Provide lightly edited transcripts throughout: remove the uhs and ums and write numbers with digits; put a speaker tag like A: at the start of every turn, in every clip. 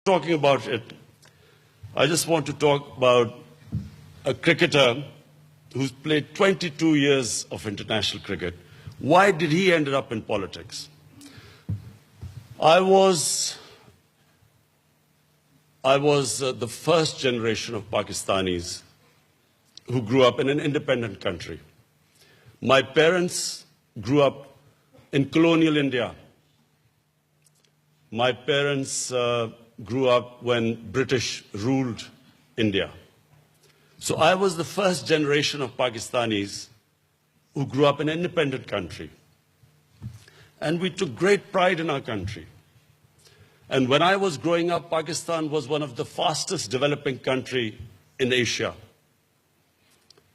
A: talking about it, I just want to talk about a cricketer who's played 22 years of international cricket. Why did he end up in politics? I was the first generation of Pakistanis who grew up in an independent country. My parents grew up in colonial India. My parents grew up when British ruled India. So I was the first generation of Pakistanis who grew up in an independent country. And we took great pride in our country. And when I was growing up, Pakistan was one of the fastest developing countries in Asia.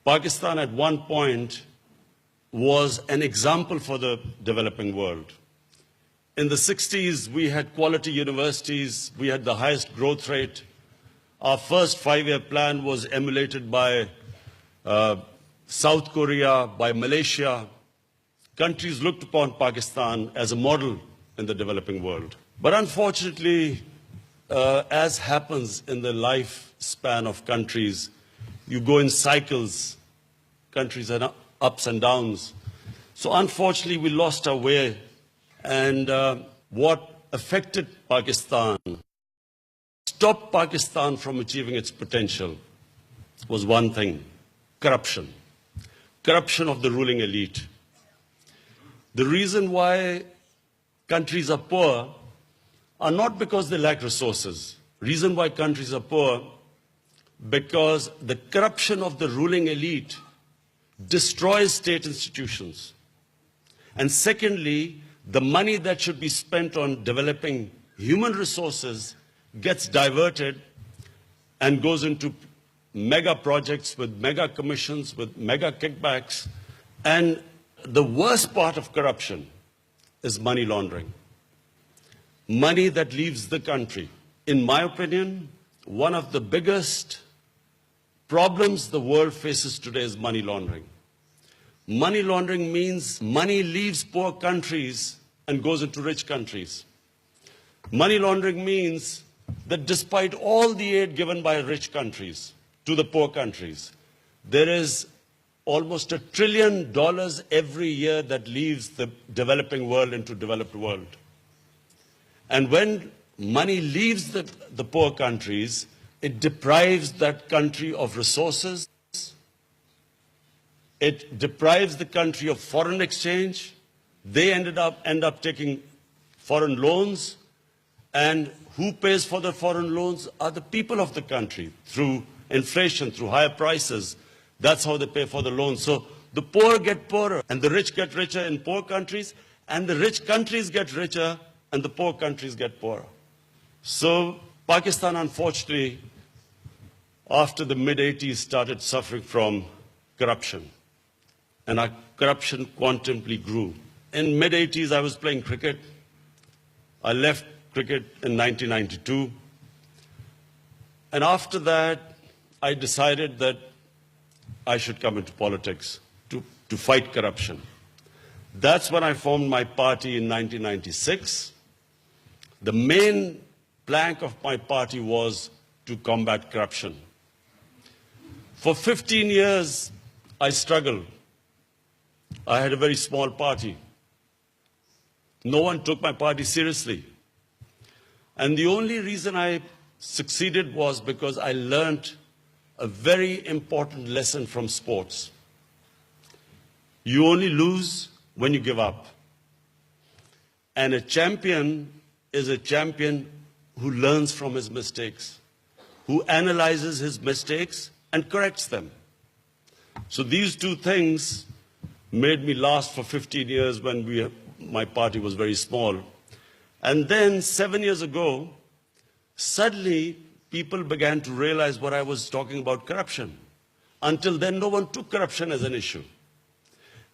A: Pakistan at one point was an example for the developing world. In the 60s, we had quality universities, we had the highest growth rate. Our first five-year plan was emulated by South Korea, by Malaysia. Countries looked upon Pakistan as a model in the developing world. But unfortunately, as happens in the lifespan of countries, you go in cycles. Countries are ups and downs. So unfortunately, we lost our way. And what affected Pakistan, stopped Pakistan from achieving its potential, was one thing: corruption. Corruption of the ruling elite. The reason why countries are poor are not because they lack resources. Reason why countries are poor, because the corruption of the ruling elite destroys state institutions. And secondly, the money that should be spent on developing human resources gets diverted and goes into mega projects with mega commissions, with mega kickbacks. And the worst part of corruption is money laundering. Money that leaves the country. In my opinion, one of the biggest problems the world faces today is money laundering. Money laundering means money leaves poor countries and goes into rich countries. Money laundering means that despite all the aid given by rich countries to the poor countries, there is almost $1 trillion every year that leaves the developing world into developed world. And when money leaves the poor countries, it deprives that country of resources. It deprives the country of foreign exchange. They end up taking foreign loans. And who pays for the foreign loans are the people of the country through inflation, through higher prices. That's how they pay for the loans. So the poor get poorer and the rich get richer in poor countries, and the rich countries get richer and the poor countries get poorer. So Pakistan, unfortunately, after the mid-80s, started suffering from corruption. And our corruption quantumly grew. In mid-80s, I was playing cricket. I left cricket in 1992. And after that, I decided that I should come into politics to fight corruption. That's when I formed my party in 1996. The main plank of my party was to combat corruption. For 15 years, I struggled. I had a very small party. No one took my party seriously. And the only reason I succeeded was because I learned a very important lesson from sports. You only lose when you give up. And a champion is a champion who learns from his mistakes, who analyzes his mistakes and corrects them. So these two things made me last for 15 years when my party was very small. And then 7 years ago, suddenly people began to realize what I was talking about, corruption. Until then, no one took corruption as an issue.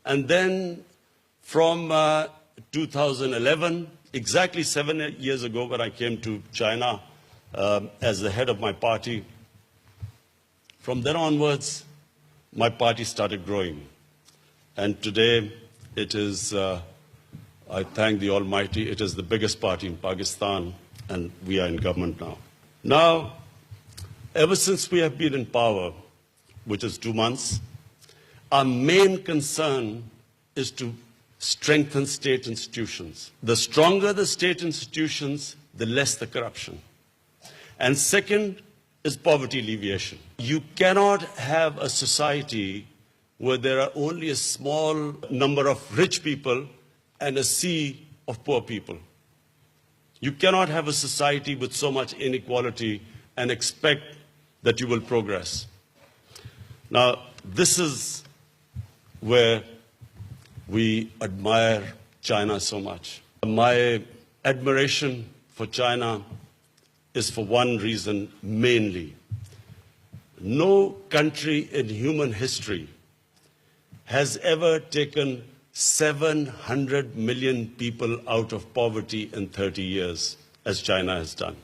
A: And then from 2011, exactly 7 years ago when I came to China as the head of my party, from then onwards, my party started growing. And today, it is, I thank the Almighty, it is the biggest party in Pakistan, and we are in government now. Now, ever since we have been in power, which is 2 months, our main concern is to strengthen state institutions. The stronger the state institutions, the less the corruption. And second is poverty alleviation. You cannot have a society where there are only a small number of rich people and a sea of poor people. You cannot have a society with so much inequality and expect that you will progress. Now, this is where we admire China so much. My admiration for China is for one reason mainly. No country in human history has ever taken 700 million people out of poverty in 30 years, as China has done.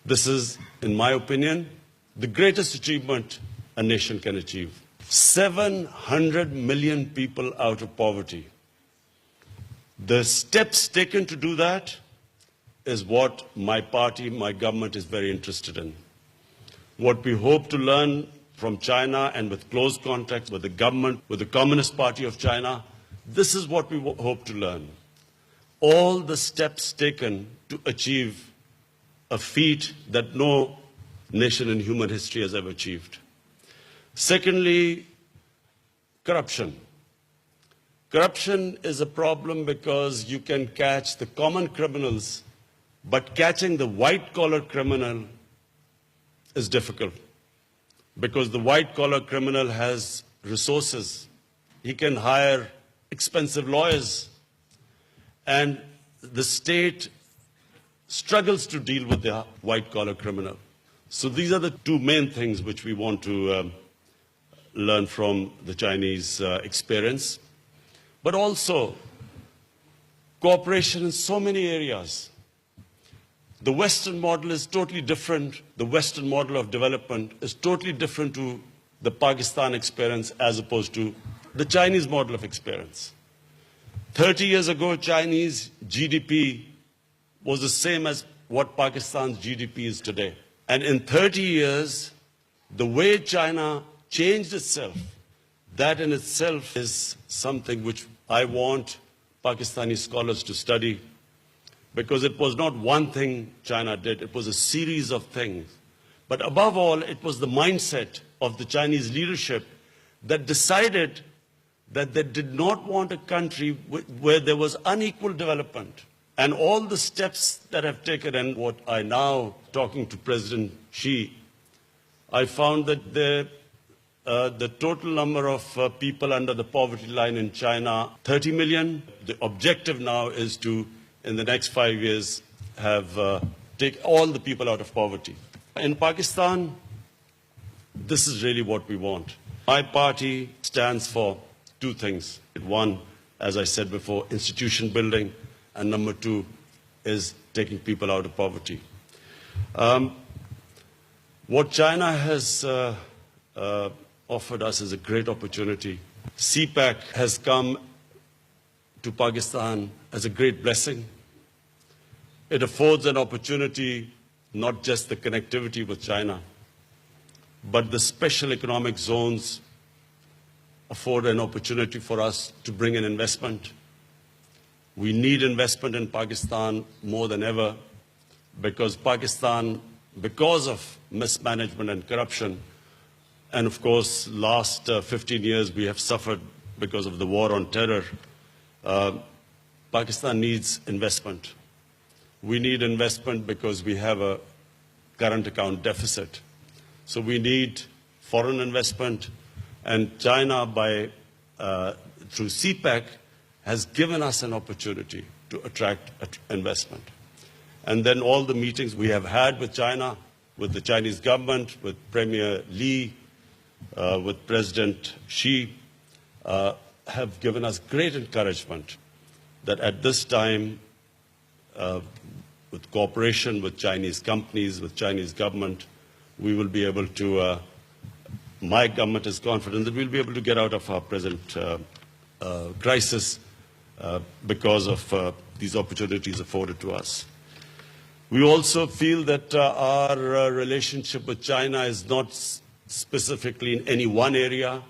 A: This is, in my opinion, the greatest achievement a nation can achieve. 700 million people out of poverty. The steps taken to do that is what my party, my government is very interested in. What we hope to learn from China and with close contact with the government, with the Communist Party of China, this is what we hope to learn. All the steps taken to achieve a feat that no nation in human history has ever achieved. Secondly, corruption. Corruption is a problem because you can catch the common criminals, but catching the white-collar criminal is difficult because the white-collar criminal has resources. He can hire expensive lawyers, and the state struggles to deal with the white-collar criminal. So these are the two main things which we want to learn from the Chinese experience, but also cooperation in so many areas. The Western model is totally different. The Western model of development is totally different to the Pakistan experience as opposed to the Chinese model of experience. 30 years ago, Chinese GDP was the same as what Pakistan's GDP is today. And in 30 years, the way China changed itself, that in itself is something which I want Pakistani scholars to study, because it was not one thing China did, it was a series of things. But above all, it was the mindset of the Chinese leadership that decided that they did not want a country where there was unequal development. And all the steps that I've taken, and what I now, talking to President Xi, I found that the total number of people under the poverty line in China, 30 million. The objective now is to, in the next 5 years, take all the people out of poverty. In Pakistan, this is really what we want. My party stands for two things. One, as I said before, institution building, and number two is taking people out of poverty. What China has offered us is a great opportunity. CPEC has come to Pakistan as a great blessing. It affords an opportunity, not just the connectivity with China, but the special economic zones afford an opportunity for us to bring in investment. We need investment in Pakistan more than ever because Pakistan, because of mismanagement and corruption, and of course, last 15 years we have suffered because of the war on terror, Pakistan needs investment. We need investment because we have a current account deficit. So we need foreign investment, and China, through CPEC, has given us an opportunity to attract investment. And then all the meetings we have had with China, with the Chinese government, with Premier Li, with President Xi, have given us great encouragement that at this time, with cooperation with Chinese companies, with Chinese government, we will be able to, my government is confident that we'll be able to get out of our present crisis because of these opportunities afforded to us. We also feel that our relationship with China is not specifically in any one area.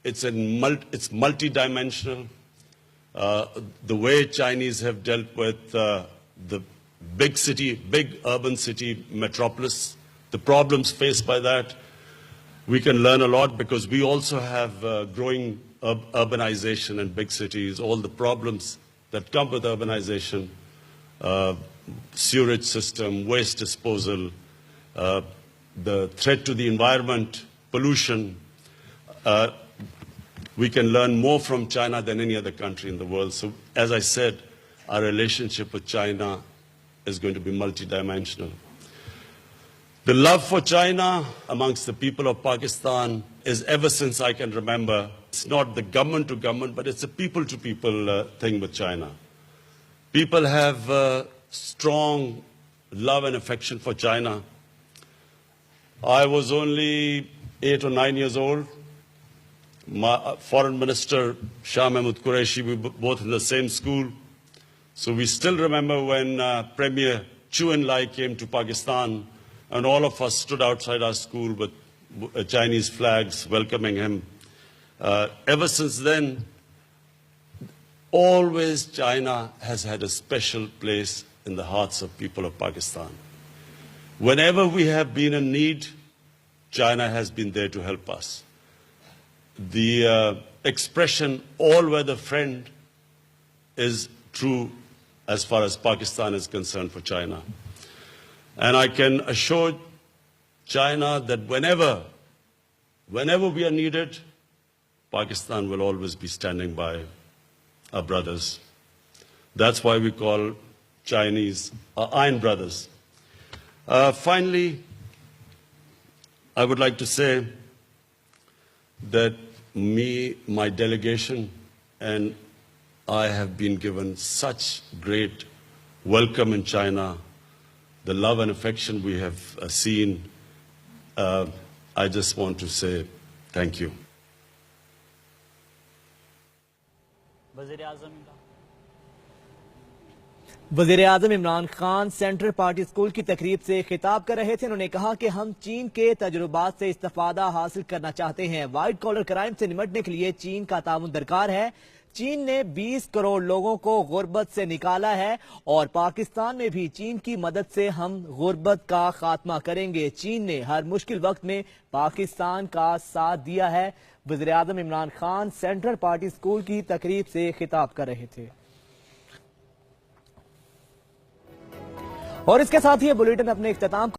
A: It's multidimensional. The way Chinese have dealt with the big urban city metropolis, the problems faced by that, we can learn a lot because we also have growing urbanization in big cities, all the problems that come with urbanization, sewage system, waste disposal, the threat to the environment, pollution. We can learn more from China than any other country in the world. So, as I said, our relationship with China is going to be multidimensional. The love for China amongst the people of Pakistan is ever since I can remember. It's not the government to government, but it's a people to people thing with China. People have strong love and affection for China. I was only 8 or 9 years old. My foreign minister, Shah Mahmud Qureshi, we were both in the same school. So we still remember when Premier Chu En-lai came to Pakistan, and all of us stood outside our school with Chinese flags welcoming him. Ever since then, always China has had a special place in the hearts of people of Pakistan. Whenever we have been in need, China has been there to help us. The expression all-weather friend is true as far as Pakistan is concerned for China. And I can assure China that whenever we are needed, Pakistan will always be standing by our brothers. That's why we call Chinese our Iron Brothers. Finally, I would like to say that my delegation, and I have been given such great welcome in China, the love and affection we have seen. I just want to say thank you.
B: वज़ीर-ए-आज़म Imran Khan central party school की तकरीब से खिताब कर रहे थे। उन्होंने कहा कि हम चीन के तजुर्बात से इस्तिफादा हासिल करना चाहते हैं। वाइट कॉलर क्राइम से निपटने के लिए चीन का ताउन दरकार है। चीन ने 20 करोड़ लोगों को गुर्बत से निकाला है और पाकिस्तान में भी चीन की मदद से हम गुर्बत का खात्मा करेंगे। चीन ने हर मुश्किल वक्त में पाकिस्तान का साथ दिया है। वज़ीर-ए-आज़म Imran Khan central party school की तकरीब से खिताब कर रहे थे। और इसके साथ ही बुलेटिन अपने इख्तिताम